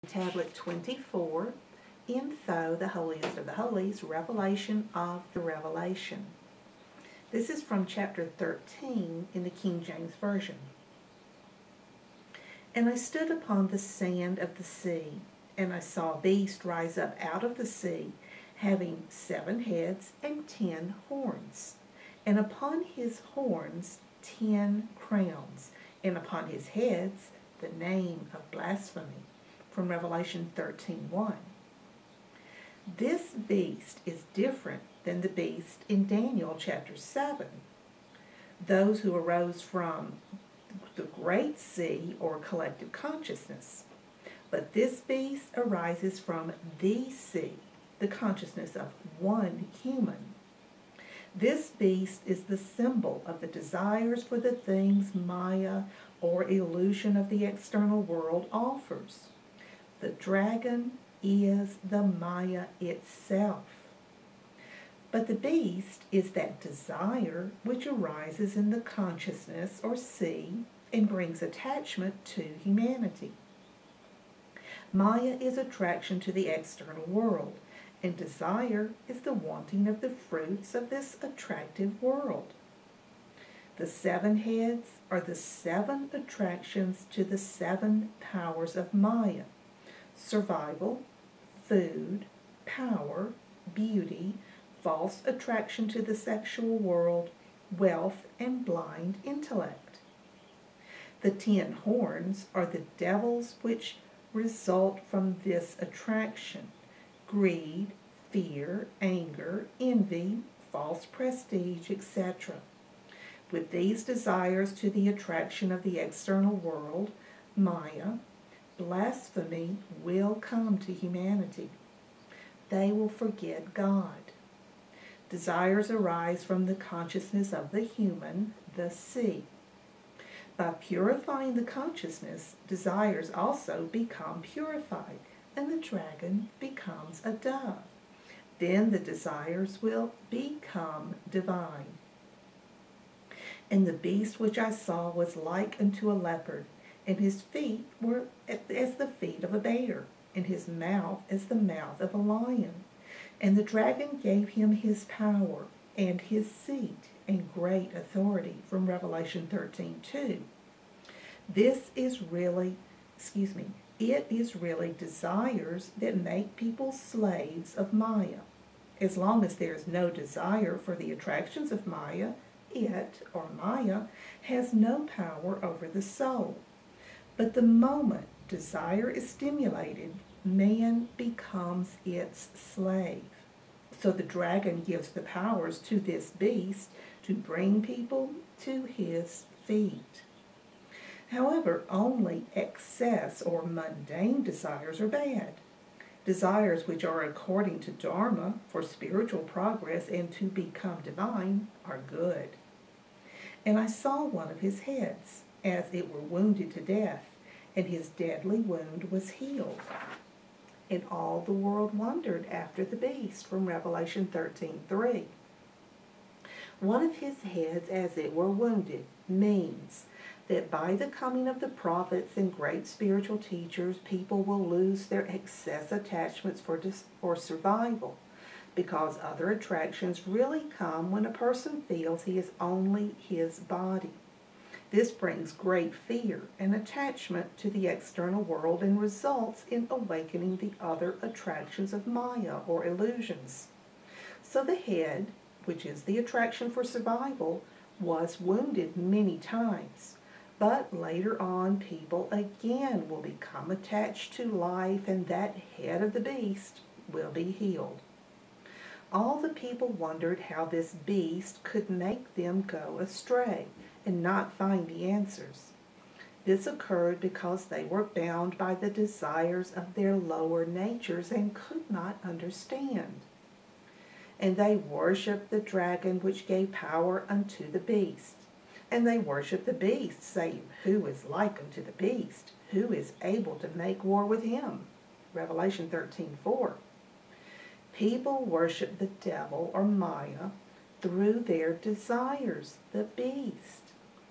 Tablet 24, Info, the Holiest of the Holies, Revelation of the Revelation. This is from chapter 13 in the King James Version. And I stood upon the sand of the sea, and I saw a beast rise up out of the sea, having 7 heads and 10 horns, and upon his horns 10 crowns, and upon his heads the name of blasphemy. From Revelation 13:1. This beast is different than the beast in Daniel chapter 7. Those who arose from the great sea or collective consciousness. But this beast arises from the sea, the consciousness of one human. This beast is the symbol of the desires for the things Maya or illusion of the external world offers. The dragon is the Maya itself. But the beast is that desire which arises in the consciousness or sea and brings attachment to humanity. Maya is attraction to the external world, and desire is the wanting of the fruits of this attractive world. The 7 heads are the 7 attractions to the 7 powers of Maya: survival, food, power, beauty, false attraction to the sexual world, wealth, and blind intellect. The 10 horns are the devils which result from this attraction: greed, fear, anger, envy, false prestige, etc. With these desires to the attraction of the external world, Maya, blasphemy will come to humanity. They will forget God. Desires arise from the consciousness of the human, the sea. By purifying the consciousness, desires also become purified, and the dragon becomes a dove. Then the desires will become divine. And the beast which I saw was like unto a leopard, and his feet were as the feet of a bear, and his mouth as the mouth of a lion. And the dragon gave him his power, and his seat, and great authority, from Revelation 13:2. It is really desires that make people slaves of Maya. As long as there is no desire for the attractions of Maya, it, or Maya, has no power over the soul. But the moment desire is stimulated, man becomes its slave. So the dragon gives the powers to this beast to bring people to his feet. However, only excess or mundane desires are bad. Desires which are according to Dharma for spiritual progress and to become divine are good. And I saw one of his heads, as it were wounded to death, and his deadly wound was healed. And all the world wondered after the beast, from Revelation 13:3. One of his heads, as it were wounded, means that by the coming of the prophets and great spiritual teachers, people will lose their excess attachments for survival, because other attractions really come when a person feels he is only his body. This brings great fear and attachment to the external world and results in awakening the other attractions of Maya or illusions. So the head, which is the attraction for survival, was wounded many times. But later on, people again will become attached to life, and that head of the beast will be healed. All the people wondered how this beast could make them go astray and not find the answers. This occurred because they were bound by the desires of their lower natures and could not understand. And they worshipped the dragon which gave power unto the beast. And they worshipped the beast, saying, Who is like unto the beast? Who is able to make war with him? Revelation 13:4. People worship the devil or Maya through their desires, the beast.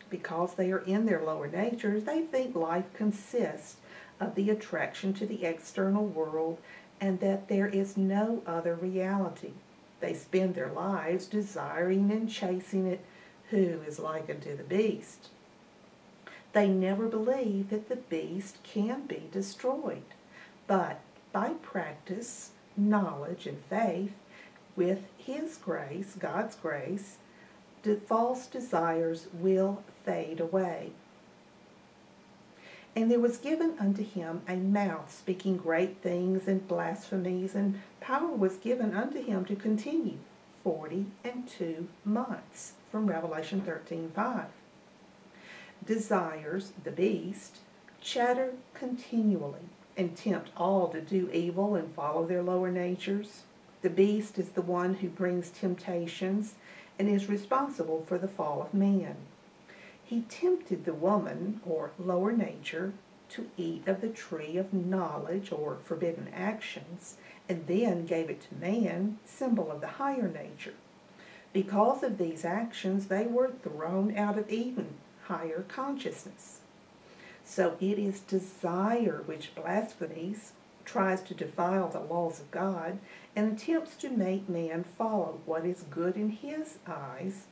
Because they are in their lower natures, they think life consists of the attraction to the external world and that there is no other reality. They spend their lives desiring and chasing it, who is like unto the beast. They never believe that the beast can be destroyed, but by practice, knowledge, and faith, with His grace, God's grace, the false desires will fade away. And there was given unto him a mouth speaking great things and blasphemies, and power was given unto him to continue 42 months, from Revelation 13:5. Desires, the beast, chatter continually and tempt all to do evil and follow their lower natures. The beast is the one who brings temptations and is responsible for the fall of man. He tempted the woman, or lower nature, to eat of the tree of knowledge, or forbidden actions, and then gave it to man, symbol of the higher nature. Because of these actions, they were thrown out of Eden, higher consciousness. So it is desire which blasphemies, tries to defile the laws of God, and attempts to make man follow what is good in his eyes,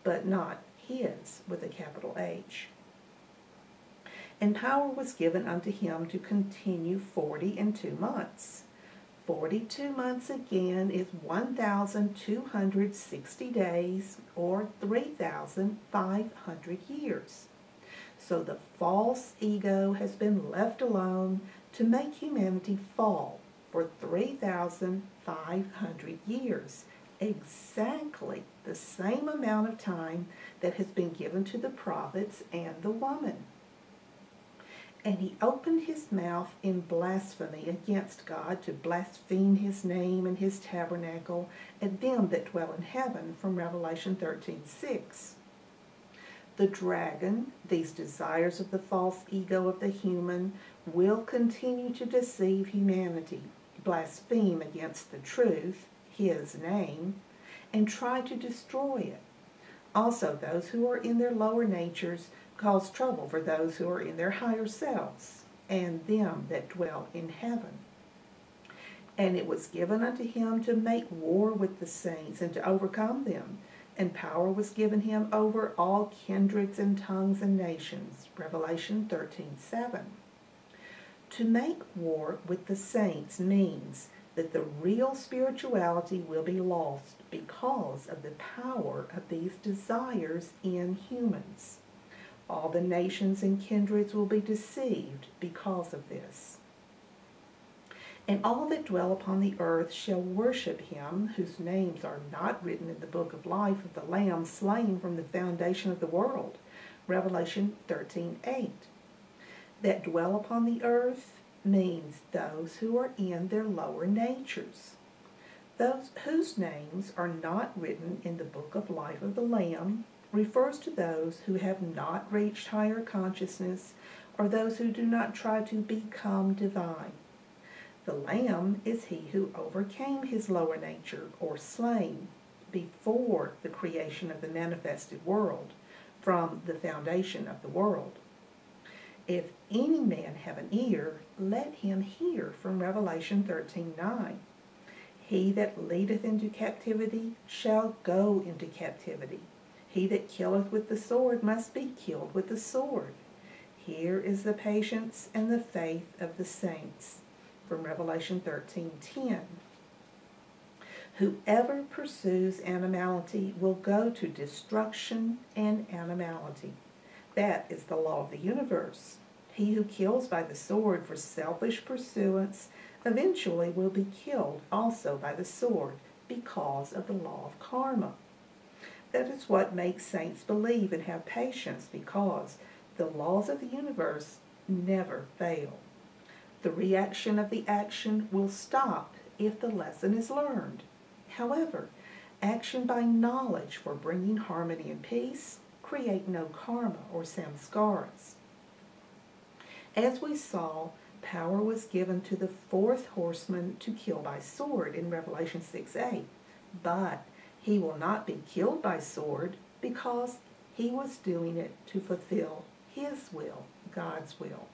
but not his, with a capital H. And power was given unto him to continue 42 months. 42 months again is 1,260 days, or 3,500 years. So the false ego has been left alone to make humanity fall for 3,500 years, exactly the same amount of time that has been given to the prophets and the woman. And he opened his mouth in blasphemy against God, to blaspheme his name and his tabernacle and them that dwell in heaven, from Revelation 13:6. The dragon, these desires of the false ego of the human, will continue to deceive humanity, blaspheme against the truth, his name, and try to destroy it. Also, those who are in their lower natures cause trouble for those who are in their higher selves, and them that dwell in heaven. And it was given unto him to make war with the saints, and to overcome them. And power was given him over all kindreds and tongues and nations. Revelation 13:7. To make war with the saints means that the real spirituality will be lost because of the power of these desires in humans. All the nations and kindreds will be deceived because of this. And all that dwell upon the earth shall worship him, whose names are not written in the book of life of the Lamb slain from the foundation of the world. Revelation 13:8. That dwell upon the earth means those who are in their lower natures. Those whose names are not written in the book of life of the Lamb refers to those who have not reached higher consciousness, or those who do not try to become divine. The Lamb is he who overcame his lower nature, or slain, before the creation of the manifested world, from the foundation of the world. If any man have an ear, let him hear, from Revelation 13:9. He that leadeth into captivity shall go into captivity. He that killeth with the sword must be killed with the sword. Here is the patience and the faith of the saints, from Revelation 13:10. Whoever pursues animality will go to destruction and animality. That is the law of the universe. He who kills by the sword for selfish pursuance eventually will be killed also by the sword, because of the law of karma. That is what makes saints believe and have patience, because the laws of the universe never fail. The reaction of the action will stop if the lesson is learned. However, action by knowledge for bringing harmony and peace create no karma or samskaras. As we saw, power was given to the fourth horseman to kill by sword in Revelation 6:8, but he will not be killed by sword because he was doing it to fulfill his will, God's will.